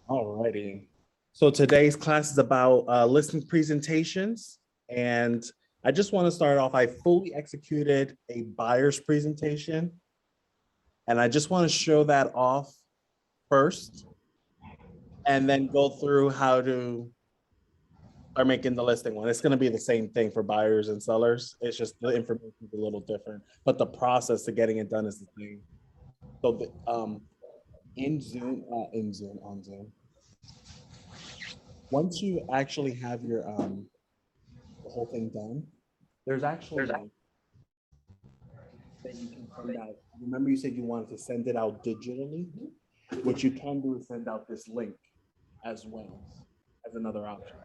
Alrighty. So today's class is about listing presentations. And I just want to start off, I fully executed a buyer's presentation. And I just want to show that off first and then go through how to start making the listing one. It's going to be the same thing for buyers and sellers. It's just the information is a little different, but the process to getting it done is the same. So on Zoom, once you actually have your the whole thing done, there's actually like that you can send out. Remember, you said you wanted to send it out digitally. What you can do is send out this link as well as another option.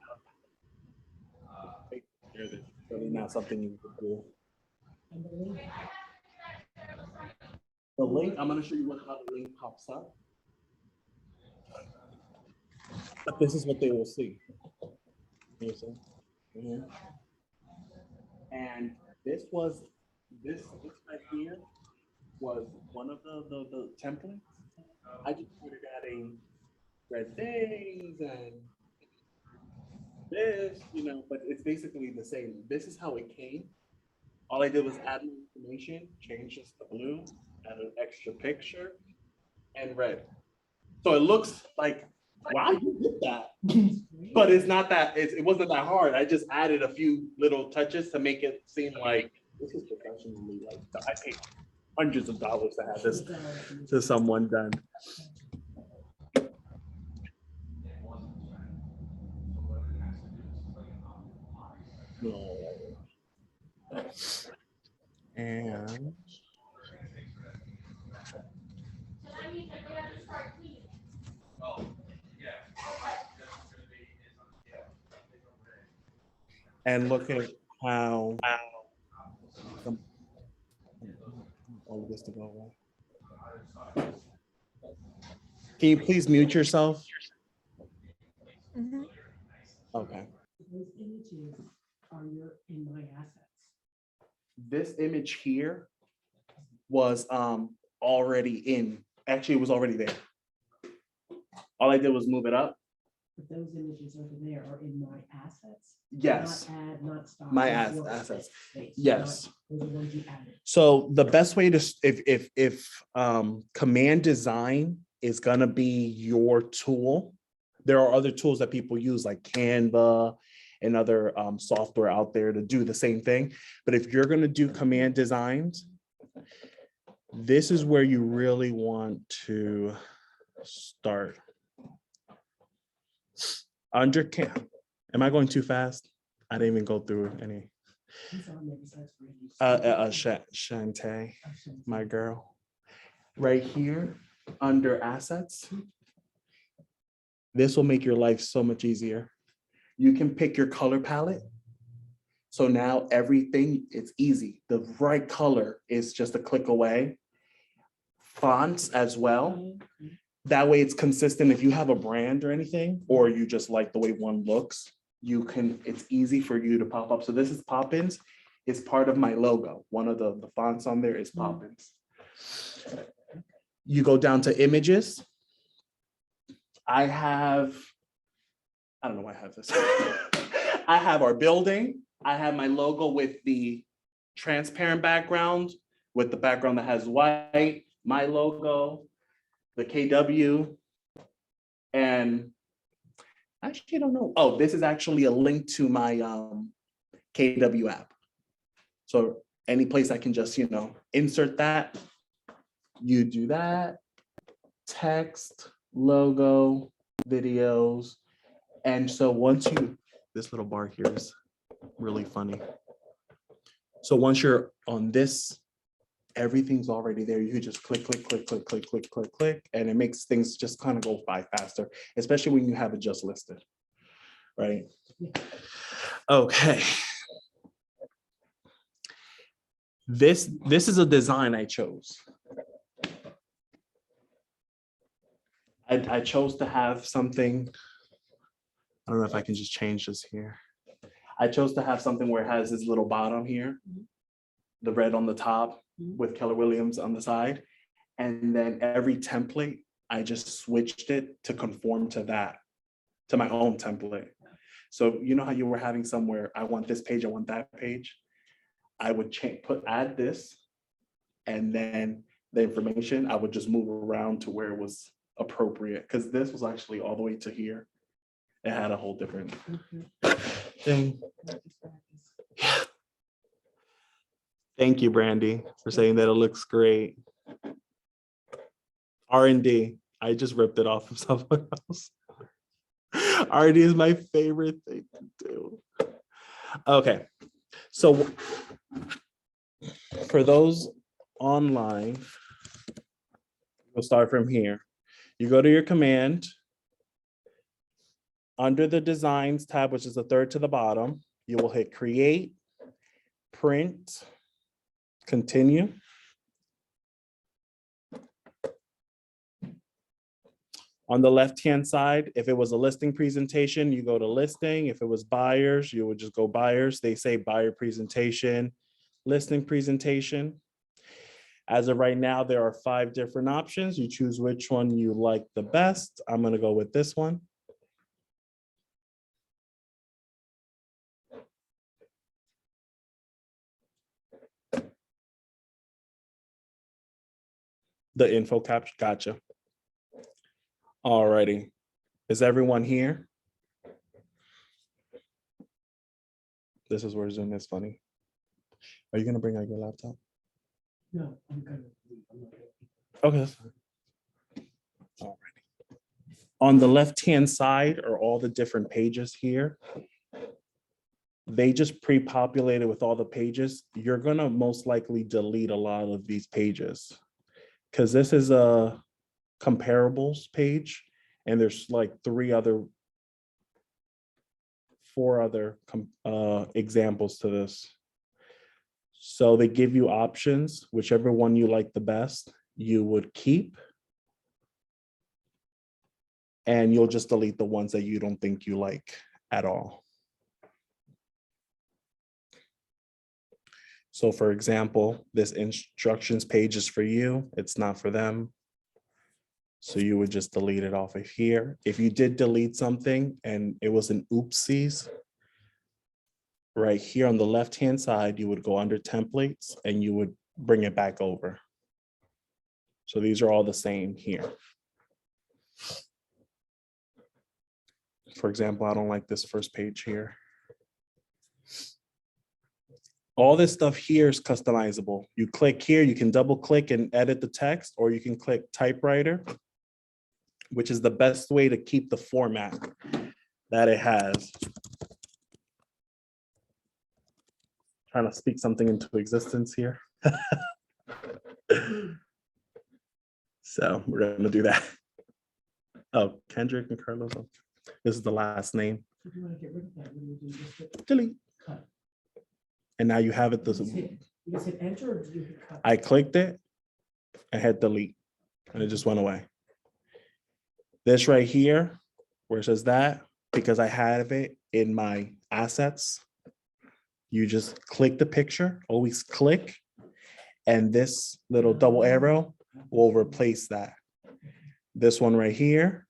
It's really not something you could do. The link, I'm going to show you how the link pops up. But this is what they will see. Mm-hmm. And this right here was one of the templates. I just started adding red things and this, but it's basically the same. This is how it came. All I did was add more information, change this to blue, add an extra picture, and red. So it looks like, wow, you did that. But it's not that, it wasn't that hard. I just added a few little touches to make it seem like this is professionally, like I paid hundreds of dollars to have this to someone done. And look at how all of this to go away. Can you please mute yourself? Mm-hmm. Okay. Those images are in my assets. This image here was already in. Actually, it was already there. All I did was move it up. But those images over there are in my assets. Yes. Not add, not stop. My not assets. space, Yes. Not, those are ones you added. So the best way to, if command design is gonna be your tool, there are other tools that people use like Canva and other software out there to do the same thing. But if you're gonna do command designs, this is where you really want to start. Under am I going too fast? I didn't even go through any. Shantae, my girl. Right here, under assets. This will make your life so much easier. You can pick your color palette. So now everything, it's easy. The right color is just a click away. Fonts as well. That way it's consistent. If you have a brand or anything, or you just like the way one looks, it's easy for you to pop up. So this is Poppins. It's part of my logo. One of the fonts on there is Poppins. You go down to images. I don't know why I have this. I have our building. I have my logo with the transparent background, with the background that has white, my logo, the KW, and actually I don't know. Oh, this is actually a link to my KW app. So any place I can just, insert that, you do that, text, logo, videos. And so once this little bar here is really funny. So once you're on this, everything's already there. You just click, and it makes things just kind of go by faster, especially when you have it just listed, right? Okay. This is a design I chose. I chose to have something, I don't know if I can just change this here. I chose to have something where it has this little bottom here, the red on the top with Keller Williams on the side. And then every template I just switched it to conform to that, to my own template. So you know how you were having somewhere, I want this page, I want that page. I would add this, and then the information, I would just move around to where it was appropriate, because this was actually all the way to here. It had a whole different thing. Thank you, Brandy, for saying that it looks great. R&D, I just ripped it off of someone else. R&D is my favorite thing to do. Okay, so for those online, we'll start from here. You go to your command. Under the designs tab, which is the third to the bottom, you will hit create, print, continue. On the left-hand side, if it was a listing presentation, you go to listing. If it was buyers, you would just go buyers. They say buyer presentation, listing presentation. As of right now, there are 5 different options. You choose which one you like the best. I'm going to go with this one. The info capture, gotcha. All righty. Is everyone here? This is where Zoom is funny. Are you gonna bring out your laptop? No, I'm gonna leave. I'm not gonna- Okay, that's fine. All righty. On the left-hand side are all the different pages here. They just pre-populated with all the pages. You're gonna most likely delete a lot of these pages, because this is a comparables page, and there's like 4 other examples to this. So they give you options, whichever one you like the best, you would keep. And you'll just delete the ones that you don't think you like at all. So for example, this instructions page is for you, it's not for them. So you would just delete it off of here. If you did delete something and it was an oopsies, right here on the left-hand side, you would go under templates and you would bring it back over. So these are all the same here. For example, I don't like this first page here. All this stuff here is customizable. You click here, you can double click and edit the text, or you can click typewriter, which is the best way to keep the format that it has. Trying to speak something into existence here. So we're gonna do that. Oh, Kendrick and Carlos. This is the last name. If you wanna get rid of that, what do you do? Just hit Delete. cut. And now you have it. You just hit enter, or do you hit cut? I clicked it and hit delete, and it just went away. This right here, where it says that, because I have it in my assets, you just click the picture, always click, and this little double arrow will replace that. This one right here,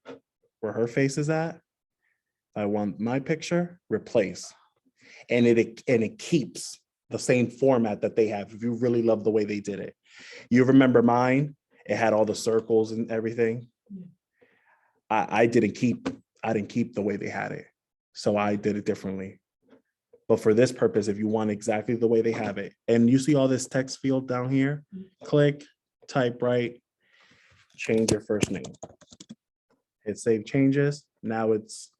where her face is at, I want my picture, replace. And it keeps the same format that they have, if you really love the way they did it. You remember mine, it had all the circles and everything. I didn't keep the way they had it. So I did it differently. But for this purpose, if you want exactly the way they have it, and you see all this text field down here, click, type right, change your first name. Hit save changes. Now it's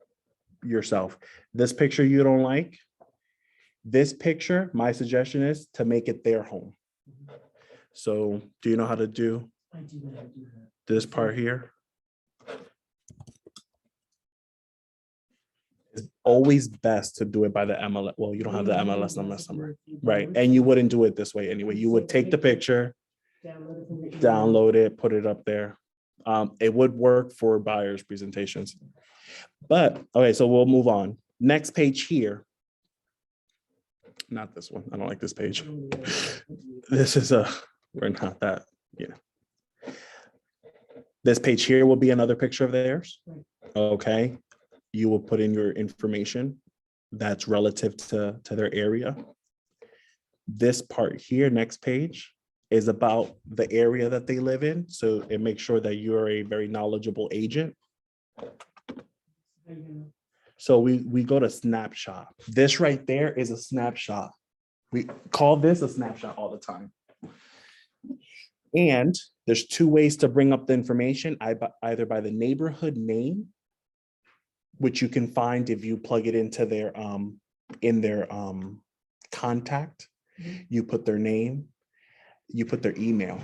yourself. This picture you don't like, this picture, my suggestion is to make it their home. So do you know how to do I do that. this part here? It's always best to do it by the MLS. Well, you don't have the MLS number, right? And you wouldn't do it this way anyway. You would take the picture, download it, put it up there. It would work for buyers presentations. But okay, so we'll move on. Next page here. Not this one. I don't like this page. This is we're not that, yeah. This page here will be another picture of theirs. Right. Okay. You will put in your information that's relative to their area. This part here, next page, is about the area that they live in. So it makes sure that you're a very knowledgeable agent. How you gonna- So we go to snapshot. This right there is a snapshot. We call this a snapshot all the time. And there's two ways to bring up the information, either by the neighborhood name, which you can find if you plug it into their contact. Mhm. You put their name, you put their email,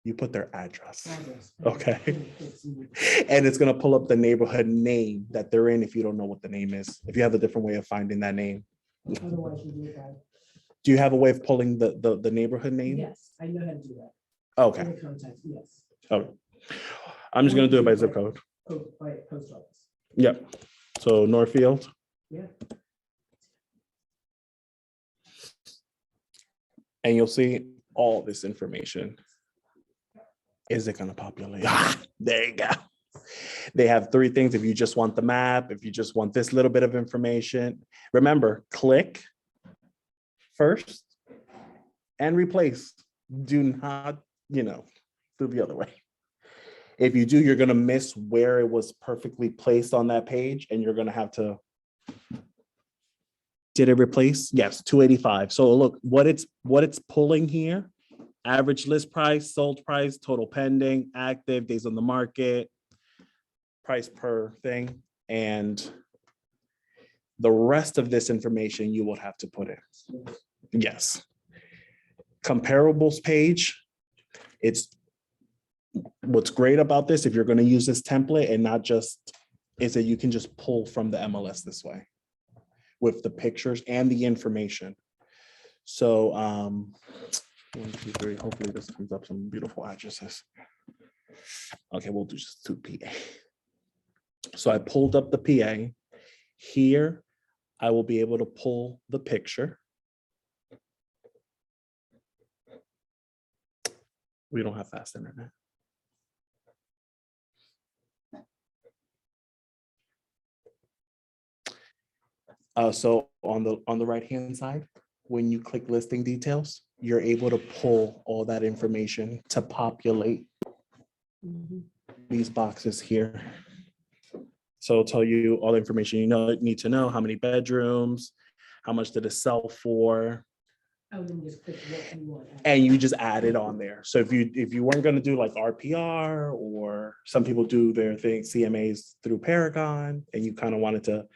you put their address. Address. Okay. It's- And it's gonna pull up the neighborhood name that they're in if you don't know what the name is, if you have a different way of finding that name. Otherwise, you do it by, Do you have a way of pulling the neighborhood name? yes, I know how to do that. Okay. In the context, yes. Oh, I'm just gonna do it by zip code. By post office, Yep. So Northfield. yeah. And you'll see all this information. Is it gonna populate? There you go. They have three things. If you just want the map, if you just want this little bit of information, remember, click first and replace. Do not, do the other way. If you do, you're gonna miss where it was perfectly placed on that page, and you're gonna have to. Did it replace? Yes, 285. So look, what it's pulling here: average list price, sold price, total pending, active, days on the market, price per thing, and the rest of this information you will have to put in. Yes. Comparables page. It's what's great about this, if you're going to use this template and not just, is that you can just pull from the MLS this way with the pictures and the information. So 1, 2, 3, hopefully this comes up some beautiful addresses. Okay, we'll do just 2 PA. So I pulled up the PA. Here, I will be able to pull the picture. We don't have fast internet. So on the right-hand side, when you click listing details, you're able to pull all that information to populate Mhm. these boxes here. So it'll tell you all the information you need to know, how many bedrooms, how much did it sell for, Oh, then just click what you want. and you just add it on there. So if you weren't going to do like RPR, or some people do their thing, CMAs through Paragon, and you kind of wanted to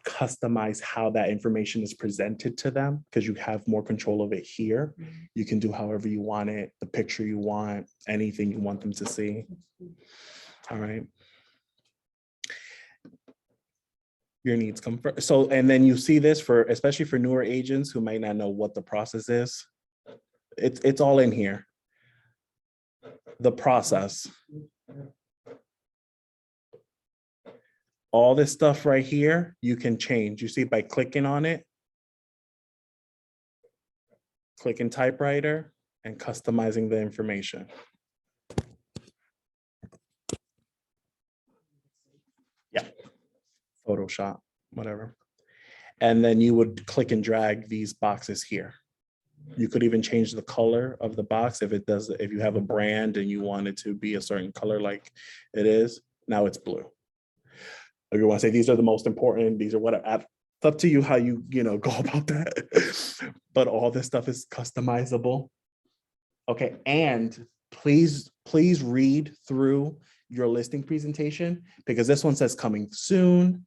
customize how that information is presented to them, because you have more control of it here. Mhm. You can do however you want it, the picture you want, anything you want them to see. All right. Your needs come first. So, and then you see this for, especially for newer agents who might not know what the process is. It's all in here. The process. All this stuff right here, you can change. You see by clicking on it, clicking typewriter and customizing the information. Yeah, Photoshop, whatever. And then you would click and drag these boxes here. You could even change the color of the box if you have a brand and you want it to be a certain color like it is. Now it's blue. If you want to say these are the most important, these are what it's up to you how you go about that. But all this stuff is customizable. Okay, and please read through your listing presentation, because this one says coming soon,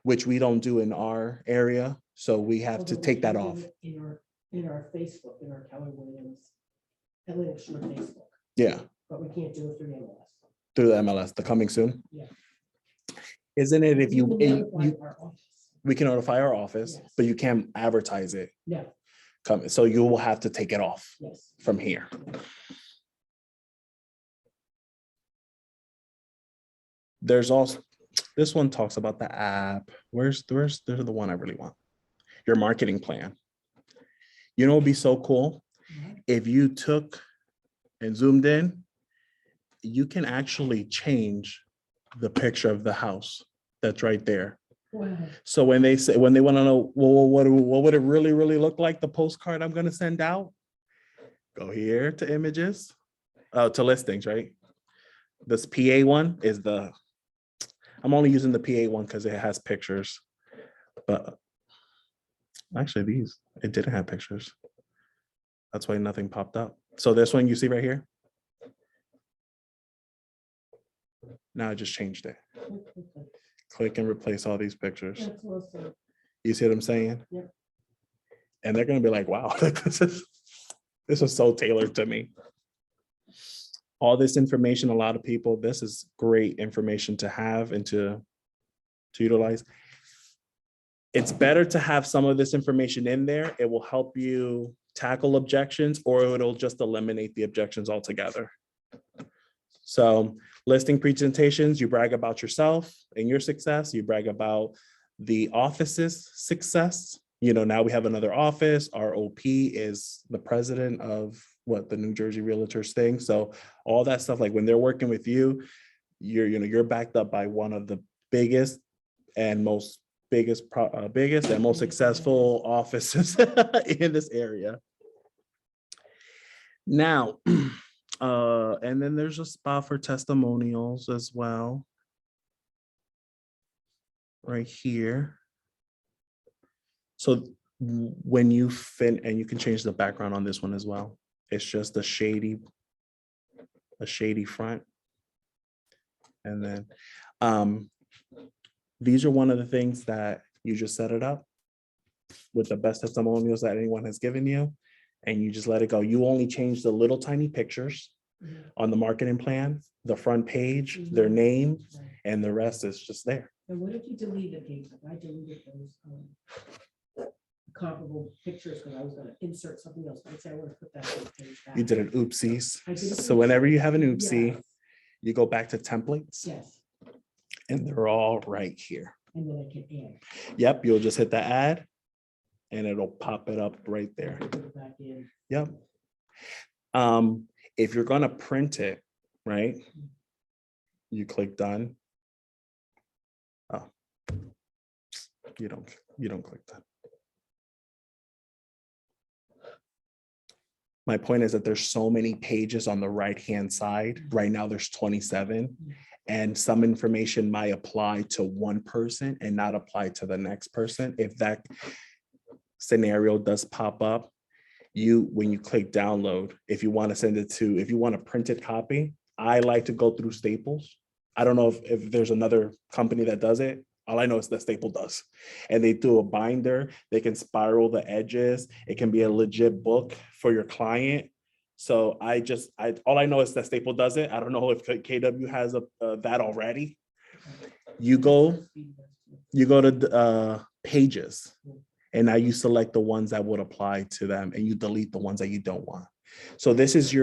which we don't do in our area. So we have to Although take we that can off. do it in our Facebook, in our Keller Williams, Facebook, Yeah, but we can't do it through MLS. through the MLS, the coming soon. Yeah. Isn't it if We can notify our office. we can notify our office, Yes. but you can't advertise it. No, So you will have to take it off yes. from here. There's also, this one talks about the app. Where's the one I really want? Your marketing plan. It'd be so cool Mhm. if you took and zoomed in you can actually change the picture of the house that's right there. Wow. So when they want to know, well, what would it really look like, the postcard I'm going to send out? Go here to images, to listings, right? This PA one is I'm only using the PA one because it has pictures, but actually it didn't have pictures. That's why nothing popped up. So this one you see right here. Now I just changed it. Click and replace all these pictures. That's awesome. You see what I'm saying? Yeah. And they're gonna be like, wow, this is so tailored to me. All this information, a lot of people, this is great information to have and to utilize. It's better to have some of this information in there. It will help you tackle objections, or it'll just eliminate the objections altogether. So listing presentations, you brag about yourself and your success. You brag about the office's success. Now we have another office. Our OP is the president of the New Jersey Realtors thing. So all that stuff, like when they're working with you, you're backed up by one of the biggest and most successful offices in this area. Now, and then there's a spot for testimonials as well, right here. So when you and you can change the background on this one as well. It's just a shady front. And then these are one of the things that you just set it up with the best testimonials that anyone has given you, and you just let it go. You only change the little tiny pictures on the marketing plan, the front page, their name, and the rest is just there. And what if you deleted things? Like I deleted those comparable pictures because I was going to insert something else. I'd say I want to put that on the page back. You did an oopsies. I did an So whenever you have an oopsie. oopsie, Yes. you go back to templates, Yes. and they're all right here. And then I can add. Yep, you'll just hit the add, and it'll pop it up right there. Put it back in. Yep. If you're gonna print it, right? You click done. Oh, you don't click done. My point is that there's so many pages on the right-hand side. Right now, there's 27, and some information might apply to one person and not apply to the next person. If that scenario does pop up, when you click download, if you want a printed copy, I like to go through Staples. I don't know if there's another company that does it. All I know is that Staple does. And they do a binder. They can spiral the edges. It can be a legit book for your client. So all I know is that Staple does it. I don't know if KW has that already. You go to pages, and now you select the ones that would apply to them, and you delete the ones that you don't want. So this is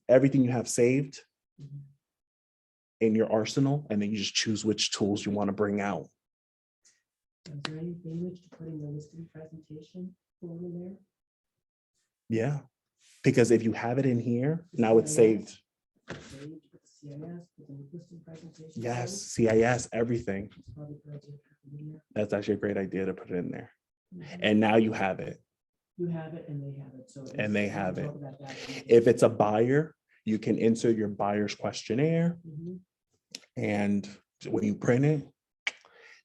everything you have saved in your arsenal, and then you just choose which tools you want to bring out. Is there any damage to putting the listing presentation over there? Yeah, because if you have it in here, now it's saved. Saved with CIS, with the listing presentation. Yes, CIS, everything. It's probably a good idea to put it in there. That's actually a great idea to put it in there. Mhm. And now you have it. You have it and they have it. So And they we'll have it. talk about that in a minute. If it's a buyer, you can insert your buyer's questionnaire, Mhm. and when you print it,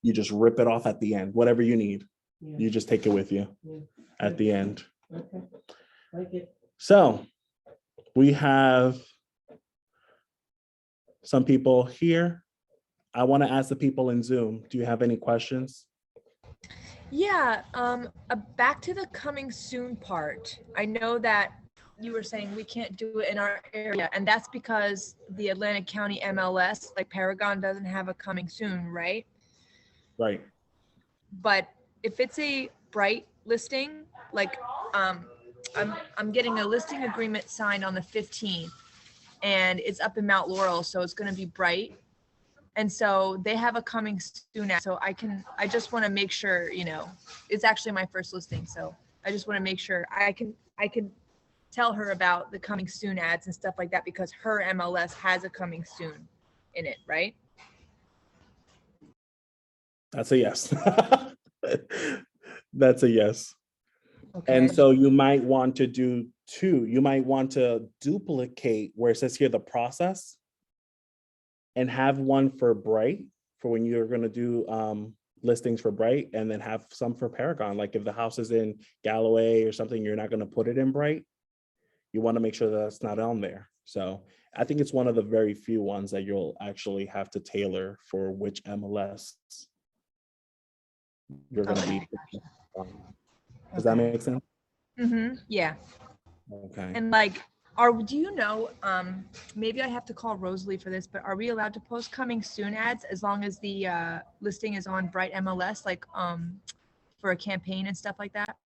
you just rip it off at the end, whatever you need. Yeah, You just take it with you yeah. at the end. Okay, like it. So we have some people here. I want to ask the people in Zoom, do you have any questions? Yeah, back to the coming soon part. I know that you were saying we can't do it in our area, and that's because the Atlantic County MLS, like Paragon, doesn't have a coming soon, right? Right. But if it's a bright listing, like I'm getting a listing agreement signed on the 15th, and it's up in Mount Laurel, so it's going to be bright. And so they have a coming soon. So I just want to make sure, it's actually my first listing. So I just want to make sure I can tell her about the coming soon ads and stuff like that because her MLS has a coming soon in it, right? That's a yes. That's a yes. Okay. And so you might want to do two. You might want to duplicate where it says here the process and have one for Bright for when you're going to do listings for Bright, and then have some for Paragon. Like if the house is in Galloway or something, you're not going to put it in Bright. You want to make sure that that's not on there. So I think it's one of the very few ones that you'll actually have to tailor for which MLS you're going to be. Does that make sense? Yeah. Okay. And like, do you know, maybe I have to call Rosalie for this, but are we allowed to post coming soon ads as long as the listing is on Bright MLS, like for a campaign and stuff like that?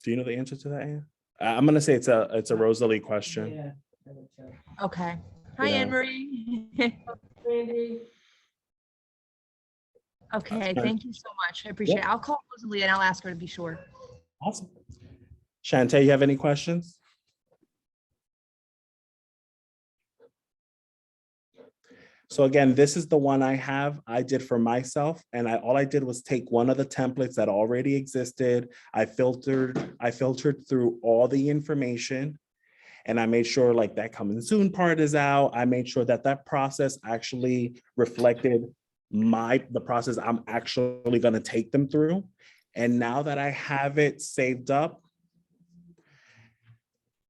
Do you know the answer to that, Anne? I'm gonna say it's a Rosalie question. Yeah. I would tell. Okay. Hi, Yeah. Anne Marie. Randy, Okay, fine. thank you so much. I appreciate it. I'll call Rosalie and I'll ask her to be sure. Awesome. Shantae, you have any questions? So again, this is the one I did for myself, and all I did was take one of the templates that already existed. I filtered through all the information, and I made sure like that coming soon part is out. I made sure that that process actually reflected the process I'm actually going to take them through. And now that I have it saved up,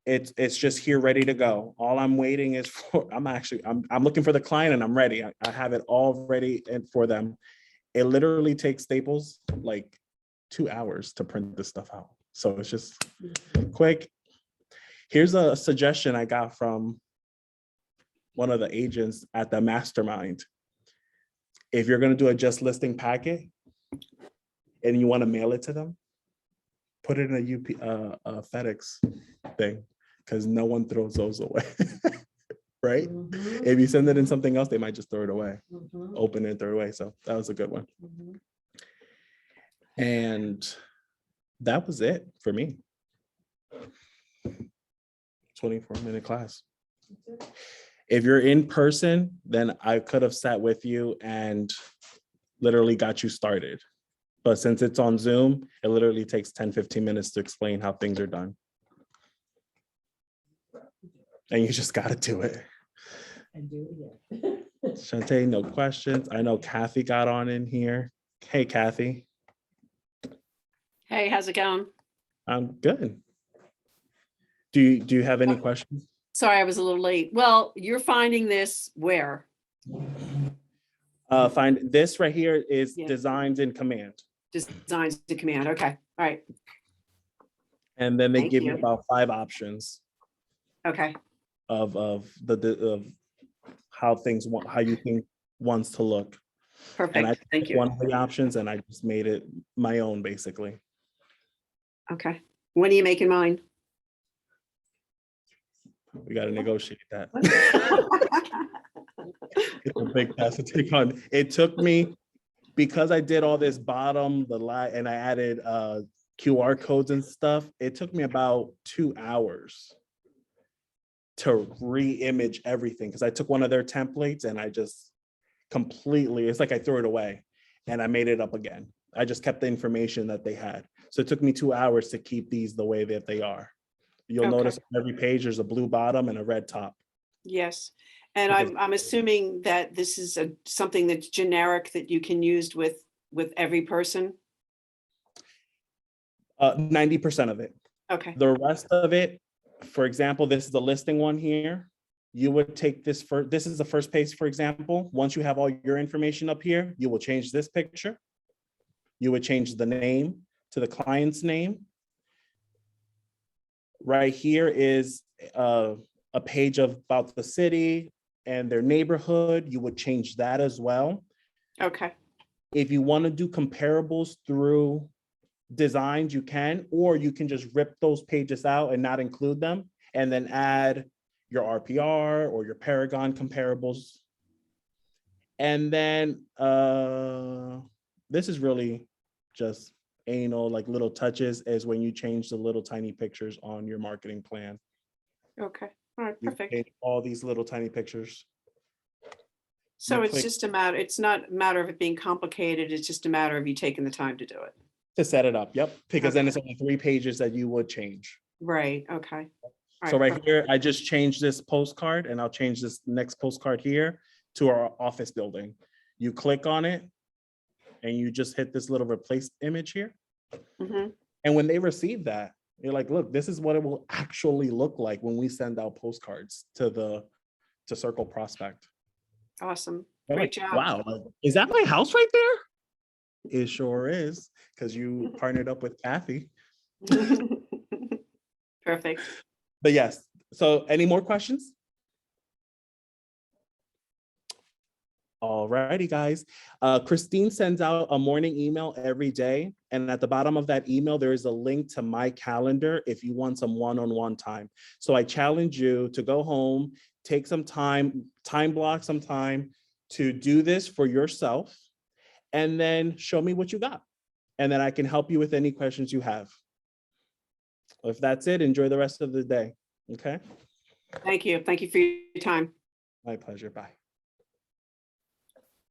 it's just here ready to go. All I'm waiting is for, I'm looking for the client and I'm ready. I have it all ready and for them. It literally takes Staples like 2 hours to print this stuff out. So it's just quick. Here's a suggestion I got from one of the agents at the mastermind. If you're going to do a just listing packet and you want to mail it to them, put it in a FedEx thing, because no one throws those away. Right? If you send it in something else, they might just throw it away, open it and throw it away. So that was a good one. And that was it for me. 24-minute class. If you're in person, then I could have sat with you and literally got you started. But since it's on Zoom, it literally takes 10-15 minutes to explain how things are done. And you just got to do it. and do it again. Shantae, no questions. I know Kathy got on in here. Hey, Kathy. Hey, how's it going? I'm good. Do you have any questions? Sorry, I was a little late. Well, you're finding this where? Find this right here is Yeah. Designs in Command. Designs to command. Okay. All right. And then they Thank give you you. about 5 options Okay. of how you think wants to look. And I Perfect. Thank took you. one of the options and I just made it my own, basically. Okay. When are you making mine? We got to negotiate that. It's a big task to take on. It took me, because I did all this bottom, the line, and I added QR codes and stuff, it took me about 2 hours to re-image everything, because I took one of their templates and I just completely, it's like I threw it away and I made it up again. I just kept the information that they had. So it took me 2 hours to keep these the way that they are. You'll Okay. notice on every page there's a blue bottom and a red top. Yes. And Because- I'm assuming that this is something that's generic that you can use with every person. 90% of it. Okay. The rest of it, for example, this is the listing one here. You would take this this is the first page, for example. Once you have all your information up here, you will change this picture. You would change the name to the client's name. Right here is a page about the city and their neighborhood. You would change that as well. Okay. If you want to do comparables through designs, you can, or you can just rip those pages out and not include them and then add your RPR or your Paragon comparables. And then this is really just anal, like little touches is when you change the little tiny pictures on your marketing plan. Okay, all right, You perfect. paint all these little tiny pictures. So you it's click- just a matter, it's not a matter of it being complicated, it's just a matter of you taking the time to do it. To set it up, yep, because then it's Okay. only 3 pages that you would change. Right, okay. All So right perfect. here, I just changed this postcard and I'll change this next postcard here to our office building. You click on it and you just hit this little replace image here. Mhm. And when they receive that, you're like, look, this is what it will actually look like when we send out postcards to Circle Prospect. Awesome, They're great like, job. wow, like, is that my house right there? It sure is, because you partnered up with Kathy. Perfect. But yes, so any more questions? All righty, guys. Christine sends out a morning email every day. And at the bottom of that email, there is a link to my calendar if you want some one-on-one time. So I challenge you to go home, take some time block some time to do this for yourself, and then show me what you got. And then I can help you with any questions you have. If that's it, enjoy the rest of the day. Okay? Thank you for your time. My pleasure. Bye.